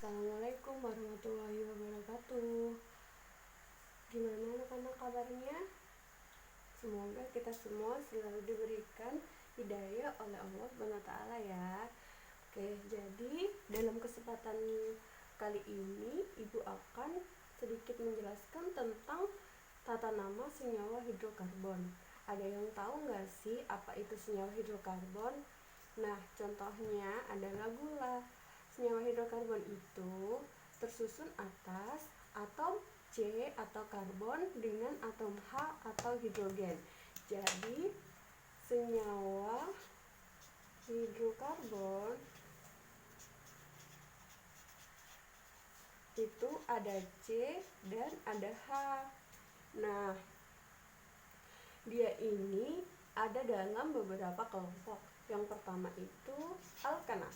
Assalamualaikum warahmatullahi wabarakatuh. Gimana anak-anak kabarnya? Semoga kita semua selalu diberikan hidayah oleh Allah SWT ya. Oke, jadi dalam kesempatan kali ini Ibu akan sedikit menjelaskan tentang tata nama senyawa hidrokarbon. Ada yang tahu nggak sih apa itu senyawa hidrokarbon? Nah, contohnya adalah gula. Senyawa hidrokarbon itu tersusun atas atom C atau karbon dengan atom H atau hidrogen. Jadi, senyawa hidrokarbon itu ada C dan ada H. Nah, dia ini ada dalam beberapa kelompok. Yang pertama itu alkana.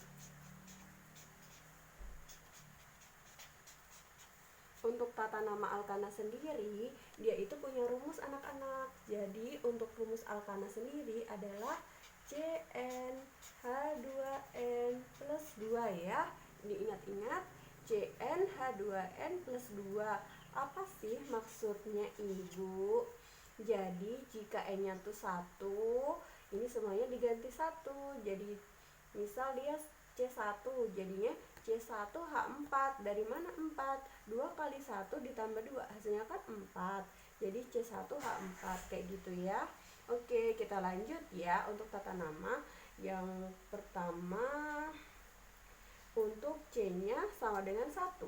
Untuk tata nama alkana sendiri, dia itu punya rumus anak-anak. Jadi untuk rumus alkana sendiri adalah CnH2n plus 2 ya. Diingat-ingat, CnH2n plus 2. Apa sih maksudnya Ibu? Jadi jika N-nya tuh 1, ini semuanya diganti 1. Jadi misal dia C1, jadinya C1H4. Dari mana 4? 2 kali 1 ditambah 2, hasilnya kan 4. Jadi C1H4 kayak gitu ya. Oke, kita lanjut ya untuk tata nama. Yang pertama, untuk C-nya sama dengan 1.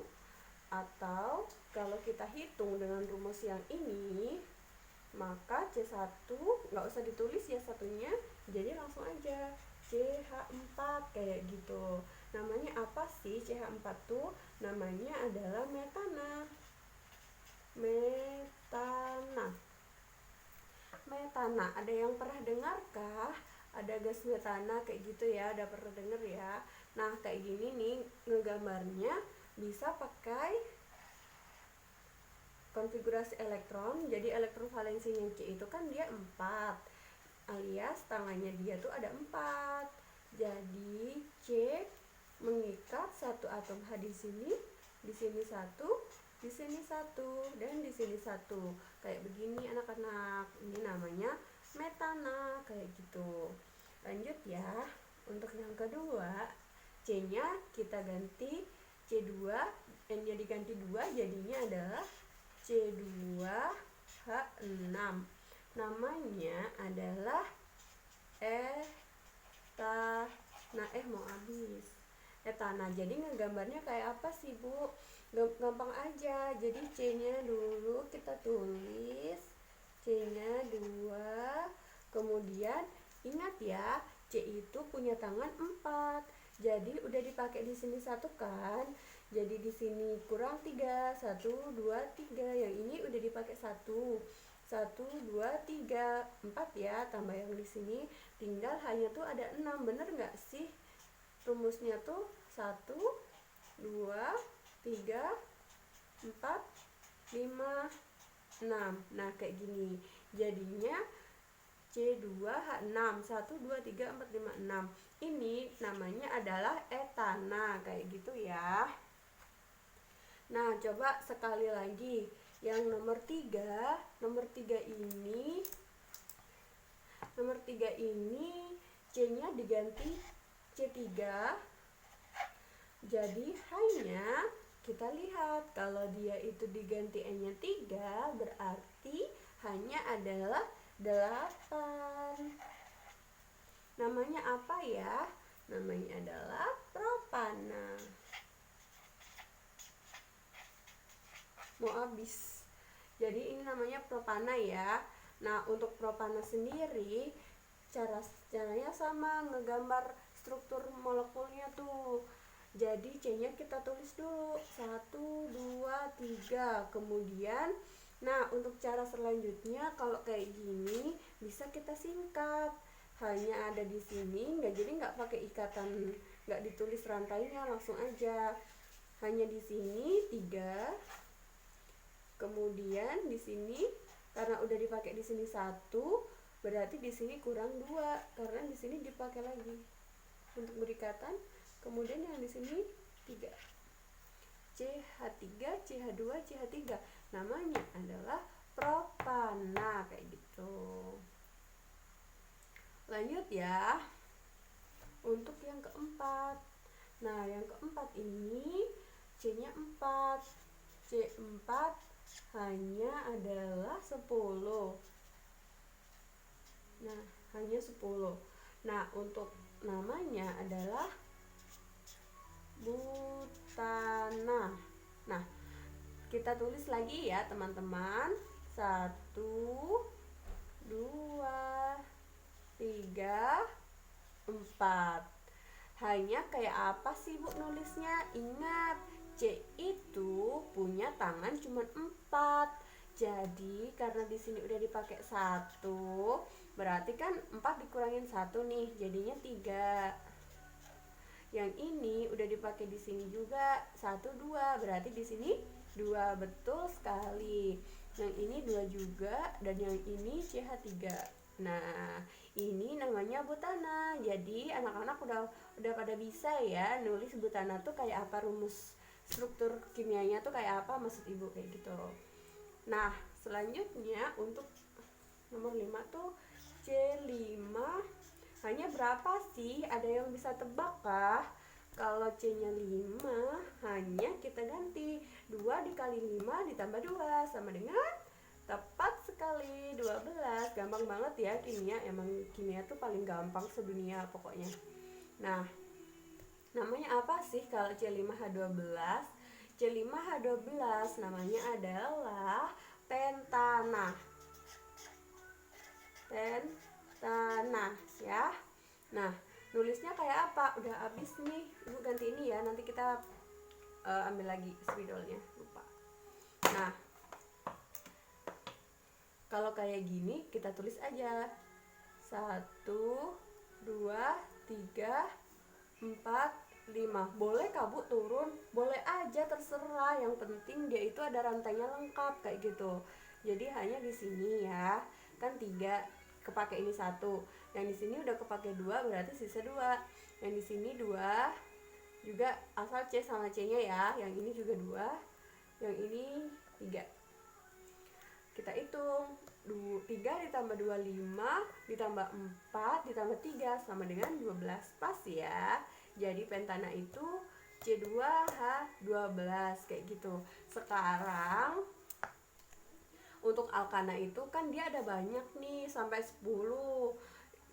Atau kalau kita hitung dengan rumus yang ini, maka C1 nggak usah ditulis ya satunya, jadi langsung aja CH4 kayak gitu. Namanya apa sih CH4 tuh? Namanya adalah metana. Metana, ada yang pernah dengar kah? Ada gas metana kayak gitu ya, ada pernah dengar ya. Nah, kayak gini nih ngegambarnya bisa pakai konfigurasi elektron. Jadi elektron valensinya C itu kan dia 4, alias tangannya dia tuh ada 4. Jadi C mengikat satu atom H di sini 1, di sini 1, dan di sini 1. Kayak begini anak-anak. Ini namanya metana kayak gitu. Lanjut ya. Untuk yang kedua, C-nya kita ganti C2, N-nya diganti 2, jadinya adalah C2H6. Namanya adalah mau habis. Etana. Jadi ngegambarnya kayak apa sih, Bu? Gampang aja. Jadi C-nya dulu kita tulis C-nya 2. Kemudian ingat ya, C itu punya tangan 4. Jadi udah dipakai di sini 1 kan? Jadi di sini kurang 3, 1, 2, 3. Yang ini udah dipakai 1, 2, 3, 4 ya. Tambah yang di sini, tinggal hanya tuh ada 6. Bener nggak sih? Rumusnya tuh 1, 2, 3, 4, 5, 6. Nah kayak gini. Jadinya C2H6, 1, 2, 3, 4, 5, 6. Ini namanya adalah etana kayak gitu ya. Nah, coba sekali lagi. Yang nomor 3 ini C-nya diganti C3. Jadi hanya kita lihat kalau dia itu diganti N-nya 3, berarti hanya adalah 8. Namanya apa ya? Namanya adalah propana. Mau habis. Jadi ini namanya propana ya. Nah, untuk propana sendiri caranya sama, ngegambar struktur molekulnya tuh. Jadi C-nya kita tulis dulu 1, 2, 3. Kemudian untuk cara selanjutnya kalau kayak gini bisa kita singkat. Hanya ada di sini, nggak pakai ikatan, nggak ditulis rantainya, langsung aja. Hanya di sini 3. Kemudian di sini karena udah dipakai di sini 1, berarti di sini kurang 2 karena di sini dipakai lagi untuk berikatan. Kemudian yang di sini 3. CH3, CH2, CH3. Namanya adalah propana kayak gitu. Lanjut ya. Untuk yang keempat. Nah, yang keempat ini C-nya 4. C4 hanya adalah 10. Nah, hanya 10. Nah, untuk namanya adalah butana. Nah, kita tulis lagi ya teman-teman. 1, 2, 3, 4. Hanya kayak apa sih Bu nulisnya? Ingat, C itu punya tangan cuma 4. Jadi karena di sini udah dipakai 1, berarti kan 4 dikurangin 1 nih, jadinya 3. Yang ini udah dipakai di sini juga 1, 2, berarti di sini 2, betul sekali. Yang ini 2 juga, dan yang ini CH3. Nah, ini namanya butana. Jadi anak-anak udah pada bisa ya nulis butana tuh kayak apa, rumus struktur kimianya tuh kayak apa, maksud ibu kayak gitu. Nah, selanjutnya untuk nomor 5 tuh C5. Hanya berapa sih? Ada yang bisa tebak kah? Kalau C-nya 5, hanya kita ganti 2 dikali 5 ditambah 2 sama dengan, tepat sekali, 12. Gampang banget ya kimia. Emang kimia tuh paling gampang sedunia pokoknya. Nah, namanya apa sih kalau C5H12? C5H12 namanya adalah pentana. Pentana ya. Nah, nulisnya kayak apa? Udah habis nih. Ibu ganti ini ya. Nanti kita ambil lagi spidolnya. Lupa. Nah, kalau kayak gini kita tulis aja 1, 2, 3, 4, 5. Boleh Kak Bu turun? Boleh aja, terserah. Yang penting dia itu ada rantainya lengkap kayak gitu. Jadi hanya di sini ya. Kan 3 kepake ini 1. Yang di sini udah kepake 2, berarti sisa 2. Yang di sini 2 juga, asal C sama C-nya ya. Yang ini juga 2. Yang ini 3. Kita hitung 3 ditambah 2, 5, ditambah 4, ditambah 3 sama dengan 12. Pas ya. Jadi pentana itu C2H12 kayak gitu. Sekarang untuk alkana itu kan dia ada banyak nih, sampai 10.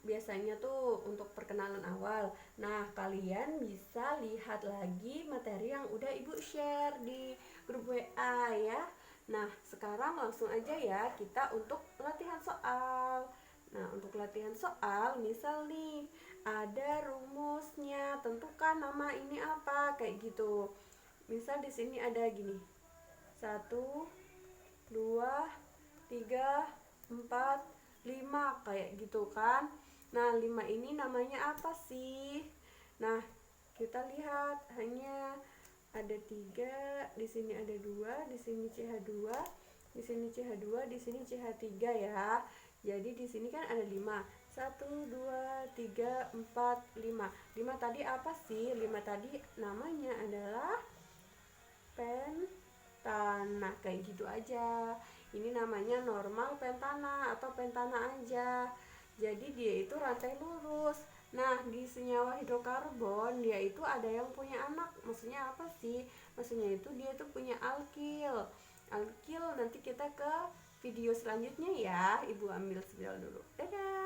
Biasanya tuh untuk perkenalan awal. Nah, kalian bisa lihat lagi materi yang udah Ibu share di grup WA ya. Nah, sekarang langsung aja ya kita untuk latihan soal. Nah, untuk latihan soal, misal nih ada rumusnya, tentukan nama ini apa, kayak gitu. Misal di sini ada gini. 1, 2, 3, 4, 5 kayak gitu kan. Nah, 5 ini namanya apa sih? Nah, kita lihat hanya ada 3, di sini ada 2, di sini CH2, di sini CH2, di sini CH3 ya. Jadi di sini kan ada 5. 1, 2, 3, 4, 5. 5 tadi apa sih? 5 tadi namanya adalah pentana, kayak gitu aja. Ini namanya normal pentana atau pentana aja. Jadi dia itu rantai lurus. Nah, di senyawa hidrokarbon dia itu ada yang punya anak. Maksudnya apa sih? Maksudnya itu dia itu punya alkil. Alkil nanti kita ke video selanjutnya ya. Ibu ambil spidol dulu. Dadah.